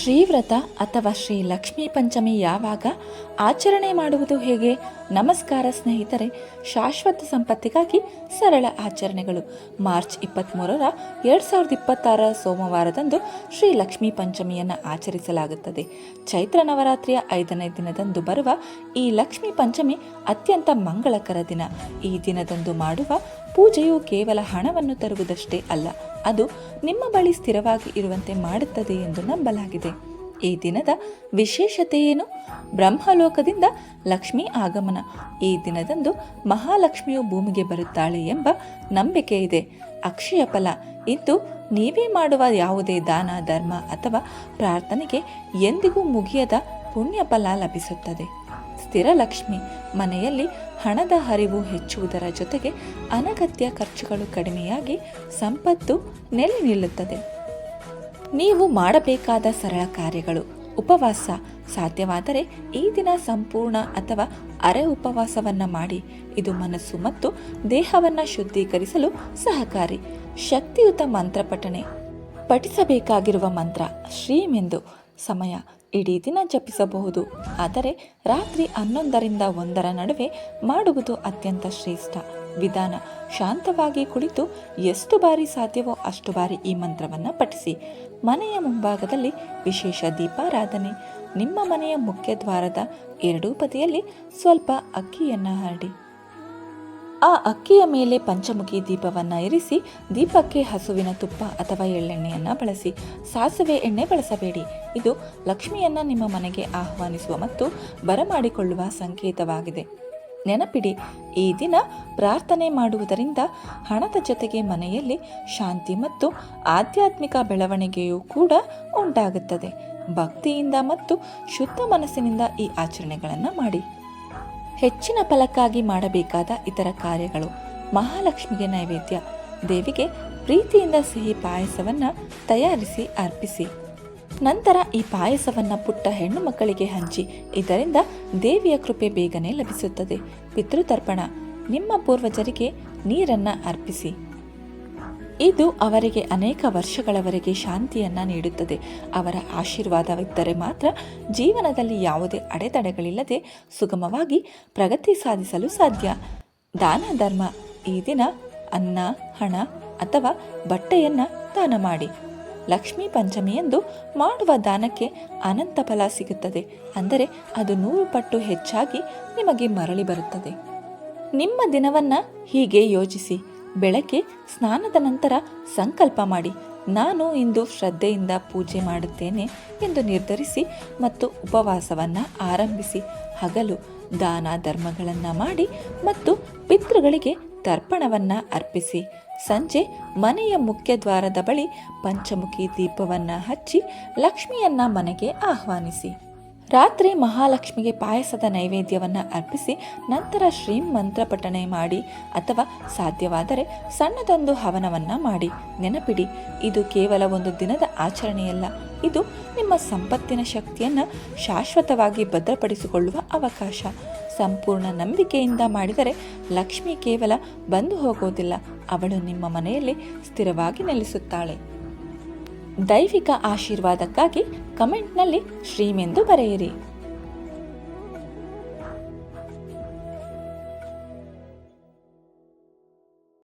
ಶ್ರೀವ್ರತ ಅಥವಾ ಶ್ರೀ ಲಕ್ಷ್ಮೀ ಪಂಚಮಿ ಯಾವಾಗ ಆಚರಣೆ ಮಾಡುವುದು ಹೇಗೆ? ನಮಸ್ಕಾರ ಸ್ನೇಹಿತರೆ, ಶಾಶ್ವತ ಸಂಪತ್ತಿಗಾಗಿ ಸರಳ ಆಚರಣೆಗಳು. ಮಾರ್ಚ್ 23ರ 2026 ಸೋಮವಾರದಂದು ಶ್ರೀ ಲಕ್ಷ್ಮೀ ಪಂಚಮಿಯನ್ನು ಆಚರಿಸಲಾಗುತ್ತದೆ. ಚೈತ್ರ ನವರಾತ್ರಿಯ 5ನೇ ದಿನದಂದು ಬರುವ ಈ ಲಕ್ಷ್ಮೀ ಪಂಚಮಿ ಅತ್ಯಂತ ಮಂಗಳಕರ ದಿನ. ಈ ದಿನದಂದು ಮಾಡುವ ಪೂಜೆಯು ಕೇವಲ ಹಣವನ್ನು ತರುವುದಷ್ಟೇ ಅಲ್ಲ, ಅದು ನಿಮ್ಮ ಬಳಿ ಸ್ಥಿರವಾಗಿ ಇರುವಂತೆ ಮಾಡುತ್ತದೆ ಎಂದು ನಂಬಲಾಗಿದೆ. ಈ ದಿನದ ವಿಶೇಷತೆ ಏನು? ಬ್ರಹ್ಮಲೋಕದಿಂದ ಲಕ್ಷ್ಮೀ ಆಗಮನ. ಈ ದಿನದಂದು ಮಹಾಲಕ್ಷ್ಮಿಯು ಭೂಮಿಗೆ ಬರುತ್ತಾಳೆ ಎಂಬ ನಂಬಿಕೆ ಇದೆ. ಅಕ್ಷಯ ಫಲ. ಇಂದು ನೀವೇ ಮಾಡುವ ಯಾವುದೇ ದಾನ, ಧರ್ಮ ಅಥವಾ ಪ್ರಾರ್ಥನೆಗೆ ಎಂದಿಗೂ ಮುಗಿಯದ ಪುಣ್ಯ ಫಲ ಲಭಿಸುತ್ತದೆ. ಸ್ಥಿರ ಲಕ್ಷ್ಮಿ. ಮನೆಯಲ್ಲಿ ಹಣದ ಹರಿವು ಹೆಚ್ಚುವುದರ ಜೊತೆಗೆ ಅನಗತ್ಯ ಖರ್ಚುಗಳು ಕಡಿಮೆಯಾಗಿ ಸಂಪತ್ತು ನೆಲೆ ನಿಲ್ಲುತ್ತದೆ. ನೀವು ಮಾಡಬೇಕಾದ ಸರಳ ಕಾರ್ಯಗಳು: ಉಪವಾಸ. ಸಾಧ್ಯವಾದರೆ ಈ ದಿನ ಸಂಪೂರ್ಣ ಅಥವಾ ಅರೆ ಉಪವಾಸವನ್ನು ಮಾಡಿ. ಇದು ಮನಸ್ಸು ಮತ್ತು ದೇಹವನ್ನು ಶುದ್ಧೀಕರಿಸಲು ಸಹಕಾರಿ. ಶಕ್ತಿಯುತ ಮಂತ್ರ ಪಠನೆ. ಪಠಿಸಬೇಕಾಗಿರುವ ಮಂತ್ರ ಶ್ರೀಂ ಎಂದು. ಸಮಯ: ಇಡೀ ದಿನ ಜಪಿಸಬಹುದು, ಆದರೆ ರಾತ್ರಿ 11ರಿಂದ 1ರ ನಡುವೆ ಮಾಡುವುದು ಅತ್ಯಂತ ಶ್ರೇಷ್ಠ. ವಿಧಾನ: ಶಾಂತವಾಗಿ ಕುಳಿತು ಎಷ್ಟು ಬಾರಿ ಸಾಧ್ಯವೋ ಅಷ್ಟು ಬಾರಿ ಈ ಮಂತ್ರವನ್ನು ಪಠಿಸಿ. ಮನೆಯ ಮುಂಭಾಗದಲ್ಲಿ ವಿಶೇಷ ದೀಪಾರಾಧನೆ. ನಿಮ್ಮ ಮನೆಯ ಮುಖ್ಯ ದ್ವಾರದ ಎರಡೂ ಬದಿಯಲ್ಲಿ ಸ್ವಲ್ಪ ಅಕ್ಕಿಯನ್ನು ಹರಡಿ. ಆ ಅಕ್ಕಿಯ ಮೇಲೆ ಪಂಚಮುಖಿ ದೀಪವನ್ನು ಇರಿಸಿ. ದೀಪಕ್ಕೆ ಹಸುವಿನ ತುಪ್ಪ ಅಥವಾ ಎಳ್ಳೆಣ್ಣೆಯನ್ನು ಬಳಸಿ. ಸಾಸಿವೆ ಎಣ್ಣೆ ಬಳಸಬೇಡಿ. ಇದು ಲಕ್ಷ್ಮಿಯನ್ನು ನಿಮ್ಮ ಮನೆಗೆ ಆಹ್ವಾನಿಸುವ ಮತ್ತು ಬರಮಾಡಿಕೊಳ್ಳುವ ಸಂಕೇತವಾಗಿದೆ. ನೆನಪಿಡಿ, ಈ ದಿನ ಪ್ರಾರ್ಥನೆ ಮಾಡುವುದರಿಂದ ಹಣದ ಜೊತೆಗೆ ಮನೆಯಲ್ಲಿ ಶಾಂತಿ ಮತ್ತು ಆಧ್ಯಾತ್ಮಿಕ ಬೆಳವಣಿಗೆಯೂ ಕೂಡ ಉಂಟಾಗುತ್ತದೆ. ಭಕ್ತಿಯಿಂದ ಮತ್ತು ಶುದ್ಧ ಮನಸ್ಸಿನಿಂದ ಈ ಆಚರಣೆಗಳನ್ನು ಮಾಡಿ. ಹೆಚ್ಚಿನ ಫಲಕ್ಕಾಗಿ ಮಾಡಬೇಕಾದ ಇತರ ಕಾರ್ಯಗಳು: ಮಹಾಲಕ್ಷ್ಮಿಗೆ ನೈವೇದ್ಯ. ದೇವಿಗೆ ಪ್ರೀತಿಯಿಂದ ಸಿಹಿ ಪಾಯಸವನ್ನು ತಯಾರಿಸಿ ಅರ್ಪಿಸಿ. ನಂತರ ಈ ಪಾಯಸವನ್ನು ಪುಟ್ಟ ಹೆಣ್ಣು ಮಕ್ಕಳಿಗೆ ಹಂಚಿ. ಇದರಿಂದ ದೇವಿಯ ಕೃಪೆ ಬೇಗನೆ ಲಭಿಸುತ್ತದೆ. ಪಿತೃತರ್ಪಣ. ನಿಮ್ಮ ಪೂರ್ವಜರಿಗೆ ನೀರನ್ನು ಅರ್ಪಿಸಿ. ಇದು ಅವರಿಗೆ ಅನೇಕ ವರ್ಷಗಳವರೆಗೆ ಶಾಂತಿಯನ್ನು ನೀಡುತ್ತದೆ. ಅವರ ಆಶೀರ್ವಾದವಿದ್ದರೆ ಮಾತ್ರ ಜೀವನದಲ್ಲಿ ಯಾವುದೇ ಅಡೆತಡೆಗಳಿಲ್ಲದೆ ಸುಗಮವಾಗಿ ಪ್ರಗತಿ ಸಾಧಿಸಲು ಸಾಧ್ಯ. ದಾನ ಧರ್ಮ. ಈ ದಿನ ಅನ್ನ, ಹಣ ಅಥವಾ ಬಟ್ಟೆಯನ್ನು ದಾನ ಮಾಡಿ. ಲಕ್ಷ್ಮೀ ಪಂಚಮಿಯಂದು ಮಾಡುವ ದಾನಕ್ಕೆ ಅನಂತ ಫಲ ಸಿಗುತ್ತದೆ. ಅಂದರೆ ಅದು 100 ಪಟ್ಟು ಹೆಚ್ಚಾಗಿ ನಿಮಗೆ ಮರಳಿ ಬರುತ್ತದೆ. ನಿಮ್ಮ ದಿನವನ್ನು ಹೀಗೆ ಯೋಜಿಸಿ: ಬೆಳಗ್ಗೆ ಸ್ನಾನದ ನಂತರ ಸಂಕಲ್ಪ ಮಾಡಿ, ನಾನು ಇಂದು ಶ್ರದ್ಧೆಯಿಂದ ಪೂಜೆ ಮಾಡುತ್ತೇನೆ ಎಂದು ನಿರ್ಧರಿಸಿ ಮತ್ತು ಉಪವಾಸವನ್ನು ಆರಂಭಿಸಿ. ಹಗಲು ದಾನ ಧರ್ಮಗಳನ್ನು ಮಾಡಿ ಮತ್ತು ಪಿತೃಗಳಿಗೆ ತರ್ಪಣವನ್ನು ಅರ್ಪಿಸಿ. ಸಂಜೆ ಮನೆಯ ಮುಖ್ಯ ದ್ವಾರದ ಬಳಿ ಪಂಚಮುಖಿ ದೀಪವನ್ನು ಹಚ್ಚಿ ಲಕ್ಷ್ಮಿಯನ್ನ ಮನೆಗೆ ಆಹ್ವಾನಿಸಿ. ರಾತ್ರಿ ಮಹಾಲಕ್ಷ್ಮಿಗೆ ಪಾಯಸದ ನೈವೇದ್ಯವನ್ನು ಅರ್ಪಿಸಿ ನಂತರ ಶ್ರೀಂ ಮಂತ್ರ ಪಠಣೆ ಮಾಡಿ ಅಥವಾ ಸಾಧ್ಯವಾದರೆ ಸಣ್ಣದೊಂದು ಹವನವನ್ನು ಮಾಡಿ. ನೆನಪಿಡಿ, ಇದು ಕೇವಲ ಒಂದು ದಿನದ ಆಚರಣೆಯಲ್ಲ, ಇದು ನಿಮ್ಮ ಸಂಪತ್ತಿನ ಶಕ್ತಿಯನ್ನು ಶಾಶ್ವತವಾಗಿ ಭದ್ರಪಡಿಸಿಕೊಳ್ಳುವ ಅವಕಾಶ. ಸಂಪೂರ್ಣ ನಂಬಿಕೆಯಿಂದ ಮಾಡಿದರೆ ಲಕ್ಷ್ಮಿ ಕೇವಲ ಬಂದು ಹೋಗೋದಿಲ್ಲ, ಅವಳು ನಿಮ್ಮ ಮನೆಯಲ್ಲಿ ಸ್ಥಿರವಾಗಿ ನೆಲೆಸುತ್ತಾಳೆ. ದೈವಿಕ ಆಶೀರ್ವಾದಕ್ಕಾಗಿ ಕಮೆಂಟ್ನಲ್ಲಿ ಶ್ರೀಂ ಎಂದು ಬರೆಯಿರಿ.